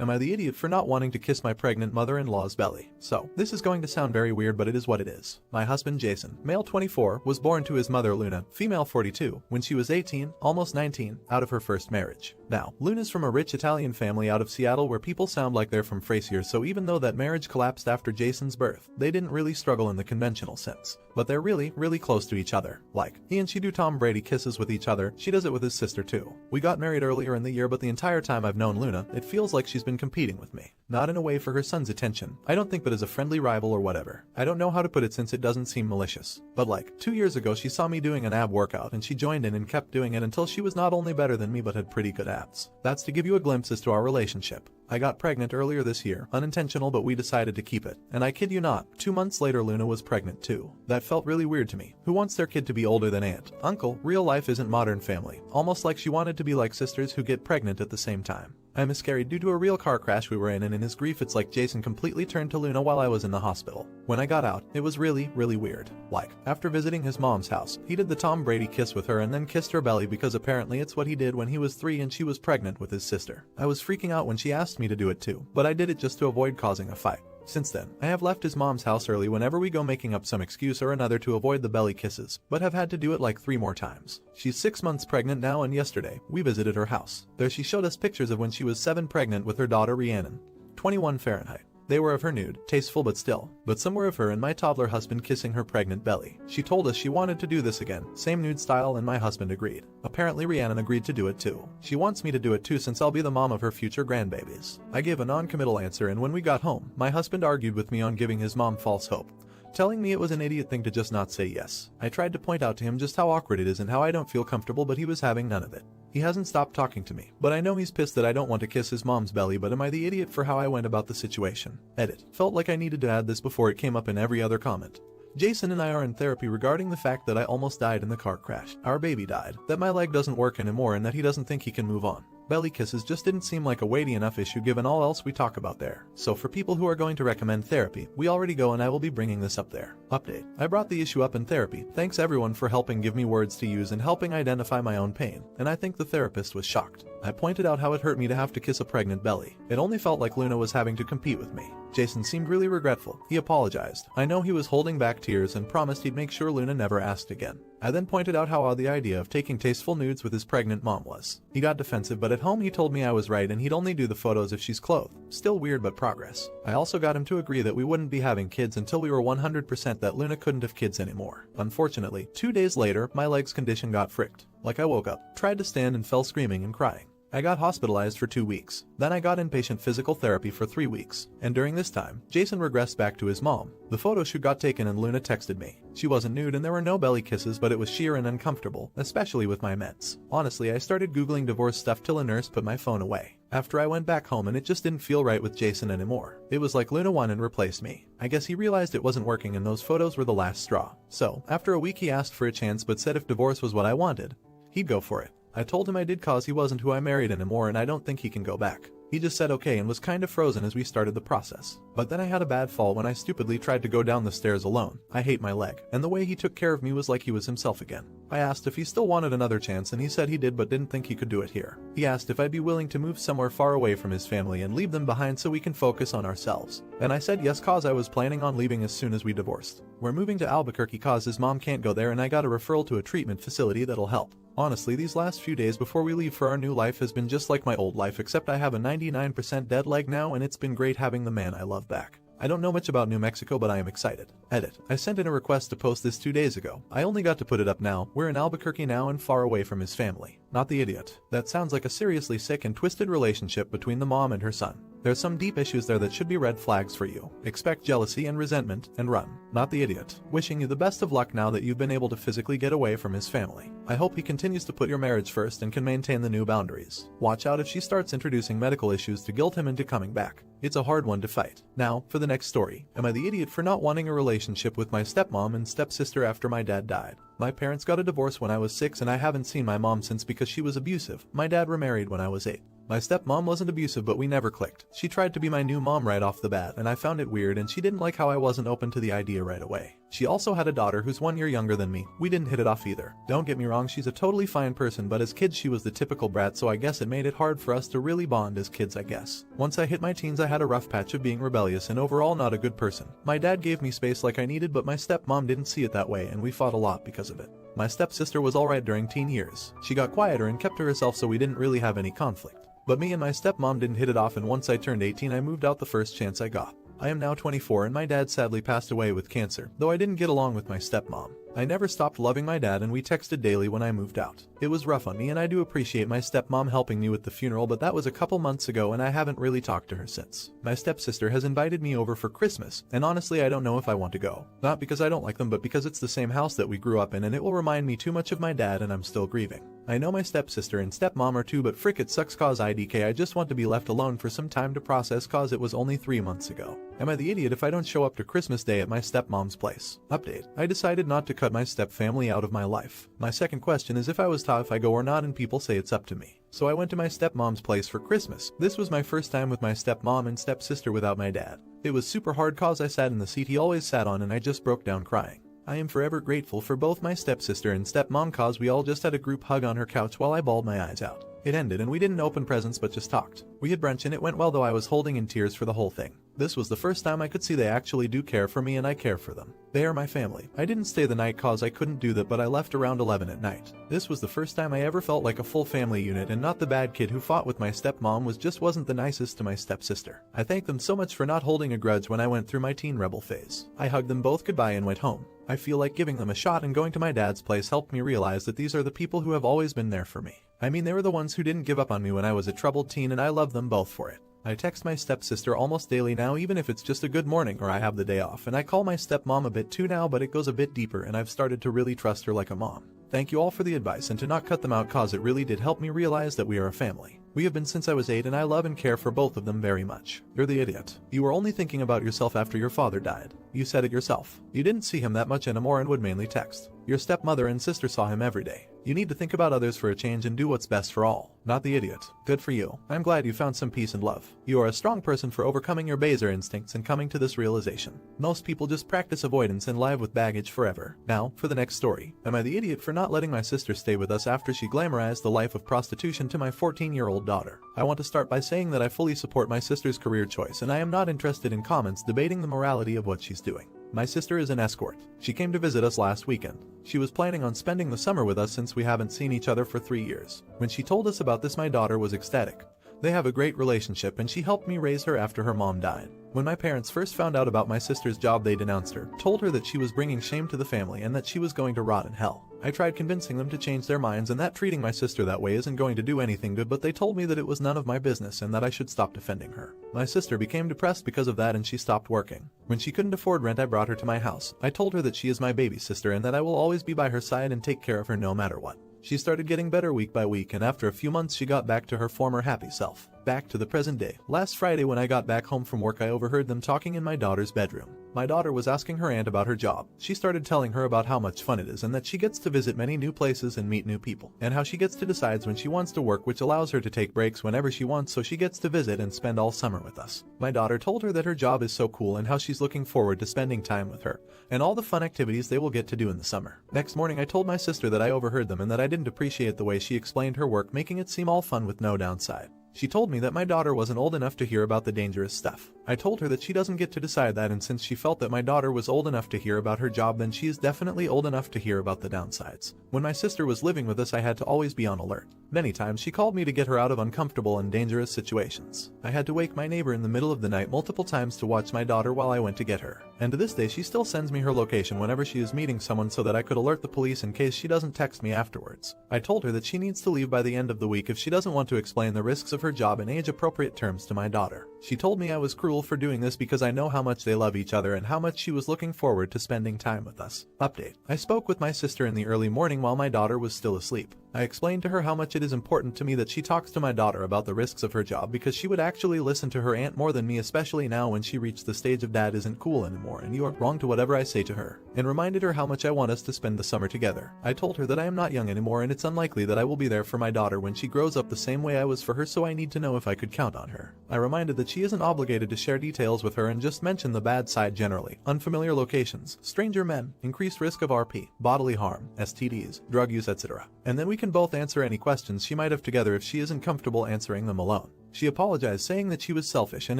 Am I the idiot for not wanting to kiss my pregnant mother-in-law's belly? So, this is going to sound very weird, but it is what it is. My husband Jason, male 24, was born to his mother Luna, female 42, when she was 18, almost 19, out of her first marriage. Now, Luna's from a rich Italian family out of Seattle where people sound like they're from Frasier, so even though that marriage collapsed after Jason's birth, they didn't really struggle in the conventional sense. But they're really, really close to each other. Like, he and she do Tom Brady kisses with each other, she does it with his sister too. We got married earlier in the year, but the entire time I've known Luna, it feels like she's been competing with me. Not in a way for her son's attention, I don't think, but as a friendly rival or whatever. I don't know how to put it since it doesn't seem malicious. But like, 2 years ago she saw me doing an ab workout and she joined in and kept doing it until she was not only better than me but had pretty good abs. That's to give you a glimpse as to our relationship. I got pregnant earlier this year, unintentional, but we decided to keep it. And I kid you not, 2 months later Luna was pregnant too. That felt really weird to me. Who wants their kid to be older than aunt, uncle? Real life isn't Modern Family. Almost like she wanted to be like sisters who get pregnant at the same time. I miscarried due to a real car crash we were in, and in his grief it's like Jason completely turned to Luna while I was in the hospital. When I got out, it was really, really weird. Like, after visiting his mom's house, he did the Tom Brady kiss with her and then kissed her belly because apparently it's what he did when he was 3 and she was pregnant with his sister. I was freaking out when she asked me to do it too, but I did it just to avoid causing a fight. Since then, I have left his mom's house early whenever we go, making up some excuse or another to avoid the belly kisses, but have had to do it like 3 more times. She's 6 months pregnant now, and yesterday, we visited her house. There she showed us pictures of when she was 7 pregnant with her daughter Rhiannon. 21 Fahrenheit. They were of her nude, tasteful but still, but some were of her and my toddler husband kissing her pregnant belly. She told us she wanted to do this again, same nude style, and my husband agreed. Apparently Rhiannon agreed to do it too. She wants me to do it too since I'll be the mom of her future grandbabies. I gave a non-committal answer, and when we got home, my husband argued with me on giving his mom false hope, telling me it was an idiot thing to just not say yes. I tried to point out to him just how awkward it is and how I don't feel comfortable, but he was having none of it. He hasn't stopped talking to me, but I know he's pissed that I don't want to kiss his mom's belly. But am I the idiot for how I went about the situation? Edit. Felt like I needed to add this before it came up in every other comment. Jason and I are in therapy regarding the fact that I almost died in the car crash. Our baby died, that my leg doesn't work anymore, and that he doesn't think he can move on. Belly kisses just didn't seem like a weighty enough issue given all else we talk about there. So for people who are going to recommend therapy, we already go, and I will be bringing this up there. Update. I brought the issue up in therapy. Thanks everyone for helping give me words to use and helping identify my own pain, and I think the therapist was shocked. I pointed out how it hurt me to have to kiss a pregnant belly. It only felt like Luna was having to compete with me. Jason seemed really regretful. He apologized. I know he was holding back tears and promised he'd make sure Luna never asked again. I then pointed out how odd the idea of taking tasteful nudes with his pregnant mom was. He got defensive, but at home he told me I was right and he'd only do the photos if she's clothed. Still weird, but progress. I also got him to agree that we wouldn't be having kids until we were 100% that Luna couldn't have kids anymore. Unfortunately, 2 days later, my leg's condition got fricked. Like, I woke up, tried to stand, and fell screaming and crying. I got hospitalized for 2 weeks. Then I got inpatient physical therapy for 3 weeks. And during this time, Jason regressed back to his mom. The photo shoot got taken and Luna texted me. She wasn't nude and there were no belly kisses, but it was sheer and uncomfortable, especially with my meds. Honestly, I started googling divorce stuff till a nurse put my phone away. After I went back home, and it just didn't feel right with Jason anymore. It was like Luna won and replaced me. I guess he realized it wasn't working and those photos were the last straw. So, after a week he asked for a chance but said if divorce was what I wanted, he'd go for it. I told him I did, cause he wasn't who I married anymore and I don't think he can go back. He just said okay and was kind of frozen as we started the process. But then I had a bad fall when I stupidly tried to go down the stairs alone. I hate my leg, and the way he took care of me was like he was himself again. I asked if he still wanted another chance and he said he did but didn't think he could do it here. He asked if I'd be willing to move somewhere far away from his family and leave them behind so we can focus on ourselves. And I said yes, cause I was planning on leaving as soon as we divorced. We're moving to Albuquerque cause his mom can't go there and I got a referral to a treatment facility that'll help. Honestly, these last few days before we leave for our new life has been just like my old life, except I have a 99% dead leg now, and it's been great having the man I love back. I don't know much about New Mexico, but I am excited. Edit. I sent in a request to post this 2 days ago. I only got to put it up now. We're in Albuquerque now and far away from his family. Not the idiot. That sounds like a seriously sick and twisted relationship between the mom and her son. There's some deep issues there that should be red flags for you. Expect jealousy and resentment, and run. Not the idiot. Wishing you the best of luck now that you've been able to physically get away from his family. I hope he continues to put your marriage first and can maintain the new boundaries. Watch out if she starts introducing medical issues to guilt him into coming back. It's a hard one to fight. Now, for the next story. Am I the idiot for not wanting a relationship with my stepmom and stepsister after my dad died? My parents got a divorce when I was 6 and I haven't seen my mom since because she was abusive. My dad remarried when I was 8. My stepmom wasn't abusive, but we never clicked. She tried to be my new mom right off the bat, and I found it weird, and she didn't like how I wasn't open to the idea right away. She also had a daughter who's 1 year younger than me. We didn't hit it off either. Don't get me wrong, she's a totally fine person, but as kids she was the typical brat, so I guess it made it hard for us to really bond as kids, I guess. Once I hit my teens I had a rough patch of being rebellious and overall not a good person. My dad gave me space like I needed, but my stepmom didn't see it that way, and we fought a lot because of it. My stepsister was alright during teen years. She got quieter and kept to herself, so we didn't really have any conflict. But me and my stepmom didn't hit it off, and once I turned 18 I moved out the first chance I got. I am now 24 and my dad sadly passed away with cancer, though I didn't get along with my stepmom. I never stopped loving my dad and we texted daily when I moved out. It was rough on me and I do appreciate my stepmom helping me with the funeral, but that was a couple months ago and I haven't really talked to her since. My stepsister has invited me over for Christmas, and honestly I don't know if I want to go. Not because I don't like them, but because it's the same house that we grew up in and it will remind me too much of my dad and I'm still grieving. I know my stepsister and stepmom are too, but frick it sucks cause IDK I just want to be left alone for some time to process cause it was only 3 months ago. Am I the idiot if I don't show up to Christmas Day at my stepmom's place? Update. I decided not to cut my stepfamily out of my life. My second question is if I was taught if I go or not, and people say it's up to me. So I went to my stepmom's place for Christmas. This was my first time with my stepmom and stepsister without my dad. It was super hard cause I sat in the seat he always sat on and I just broke down crying. I am forever grateful for both my stepsister and stepmom cause we all just had a group hug on her couch while I bawled my eyes out. It ended and we didn't open presents but just talked. We had brunch and it went well, though I was holding in tears for the whole thing. This was the first time I could see they actually do care for me and I care for them. They are my family. I didn't stay the night cause I couldn't do that, but I left around 11 at night. This was the first time I ever felt like a full family unit and not the bad kid who fought with my stepmom wasn't the nicest to my stepsister. I thank them so much for not holding a grudge when I went through my teen rebel phase. I hugged them both goodbye and went home. I feel like giving them a shot, and going to my dad's place helped me realize that these are the people who have always been there for me. I mean, they were the ones who didn't give up on me when I was a troubled teen, and I love them both for it. I text my stepsister almost daily now, even if it's just a good morning or I have the day off, and I call my stepmom a bit too now, but it goes a bit deeper and I've started to really trust her like a mom. Thank you all for the advice and to not cut them out cause it really did help me realize that we are a family. We have been since I was 8 and I love and care for both of them very much. You're the idiot. You were only thinking about yourself after your father died. You said it yourself. You didn't see him that much anymore and would mainly text. Your stepmother and sister saw him every day. You need to think about others for a change and do what's best for all. Not the idiot. Good for you. I'm glad you found some peace and love. You are a strong person for overcoming your baser instincts and coming to this realization. Most people just practice avoidance and live with baggage forever. Now, for the next story. Am I the idiot for not letting my sister stay with us after she glamorized the life of prostitution to my 14-year-old daughter? I want to start by saying that I fully support my sister's career choice and I am not interested in comments debating the morality of what she's doing. My sister is an escort. She came to visit us last weekend. She was planning on spending the summer with us since we haven't seen each other for 3 years. When she told us about this, my daughter was ecstatic. They have a great relationship and she helped me raise her after her mom died. When my parents first found out about my sister's job, they denounced her, told her that she was bringing shame to the family and that she was going to rot in hell. I tried convincing them to change their minds and that treating my sister that way isn't going to do anything good, but they told me that it was none of my business and that I should stop defending her. My sister became depressed because of that and she stopped working. When she couldn't afford rent, I brought her to my house. I told her that she is my baby sister and that I will always be by her side and take care of her no matter what. She started getting better week by week, and after a few months she got back to her former happy self. Back to the present day. Last Friday when I got back home from work, I overheard them talking in my daughter's bedroom. My daughter was asking her aunt about her job. She started telling her about how much fun it is and that she gets to visit many new places and meet new people, and how she gets to decide when she wants to work, which allows her to take breaks whenever she wants, so she gets to visit and spend all summer with us. My daughter told her that her job is so cool and how she's looking forward to spending time with her and all the fun activities they will get to do in the summer. Next morning I told my sister that I overheard them and that I didn't appreciate the way she explained her work, making it seem all fun with no downside. She told me that my daughter wasn't old enough to hear about the dangerous stuff. I told her that she doesn't get to decide that, and since she felt that my daughter was old enough to hear about her job, then she is definitely old enough to hear about the downsides. When my sister was living with us, I had to always be on alert. Many times she called me to get her out of uncomfortable and dangerous situations. I had to wake my neighbor in the middle of the night multiple times to watch my daughter while I went to get her. And to this day she still sends me her location whenever she is meeting someone so that I could alert the police in case she doesn't text me afterwards. I told her that she needs to leave by the end of the week if she doesn't want to explain the risks of her job in age-appropriate terms to my daughter. She told me I was cruel for doing this because I know how much they love each other and how much she was looking forward to spending time with us. Update. I spoke with my sister in the early morning while my daughter was still asleep. I explained to her how much it is important to me that she talks to my daughter about the risks of her job because she would actually listen to her aunt more than me, especially now when she reached the stage of dad isn't cool anymore and you are wrong to whatever I say to her, and reminded her how much I want us to spend the summer together. I told her that I am not young anymore and it's unlikely that I will be there for my daughter when she grows up the same way I was for her, so I need to know if I could count on her. I reminded that she isn't obligated to share details with her and just mention the bad side generally: unfamiliar locations, stranger men, increased risk of RP, bodily harm, STDs, drug use, etc. And then we can both answer any questions she might have together if she isn't comfortable answering them alone. She apologized, saying that she was selfish and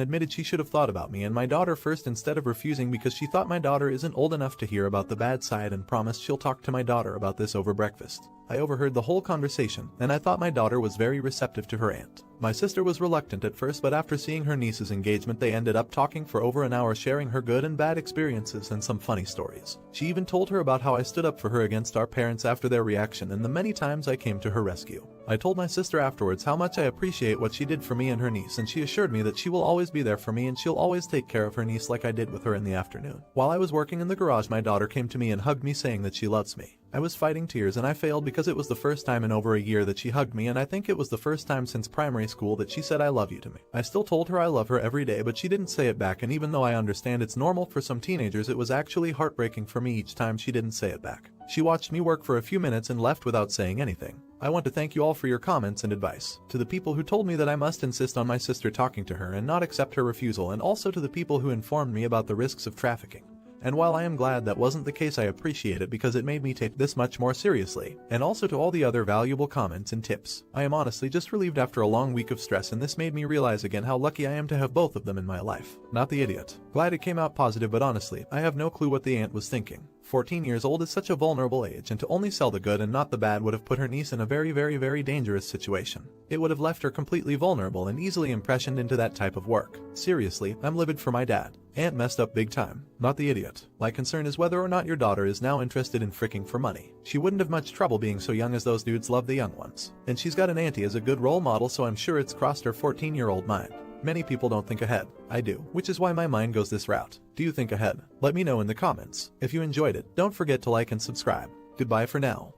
admitted she should have thought about me and my daughter first instead of refusing because she thought my daughter isn't old enough to hear about the bad side, and promised she'll talk to my daughter about this over breakfast. I overheard the whole conversation, and I thought my daughter was very receptive to her aunt. My sister was reluctant at first, but after seeing her niece's engagement they ended up talking for over an hour, sharing her good and bad experiences and some funny stories. She even told her about how I stood up for her against our parents after their reaction and the many times I came to her rescue. I told my sister afterwards how much I appreciate what she did for me and her niece, and she assured me that she will always be there for me and she'll always take care of her niece like I did with her in the afternoon. While I was working in the garage, my daughter came to me and hugged me, saying that she loves me. I was fighting tears and I failed because it was the first time in over a year that she hugged me, and I think it was the first time since primary school that she said I love you to me. I still told her I love her every day, but she didn't say it back, and even though I understand it's normal for some teenagers, it was actually heartbreaking for me each time she didn't say it back. She watched me work for a few minutes and left without saying anything. I want to thank you all for your comments and advice. To the people who told me that I must insist on my sister talking to her and not accept her refusal, and also to the people who informed me about the risks of trafficking. And while I am glad that wasn't the case, I appreciate it because it made me take this much more seriously. And also to all the other valuable comments and tips. I am honestly just relieved after a long week of stress, and this made me realize again how lucky I am to have both of them in my life. Not the idiot. Glad it came out positive, but honestly, I have no clue what the aunt was thinking. 14 years old is such a vulnerable age, and to only sell the good and not the bad would have put her niece in a very dangerous situation. It would have left her completely vulnerable and easily impressioned into that type of work. Seriously, I'm livid for my dad. Aunt messed up big time. Not the idiot. My concern is whether or not your daughter is now interested in fricking for money. She wouldn't have much trouble being so young, as those dudes love the young ones. And she's got an auntie as a good role model, so I'm sure it's crossed her 14-year-old mind. Many people don't think ahead. I do, which is why my mind goes this route. Do you think ahead? Let me know in the comments. If you enjoyed it, don't forget to like and subscribe. Goodbye for now.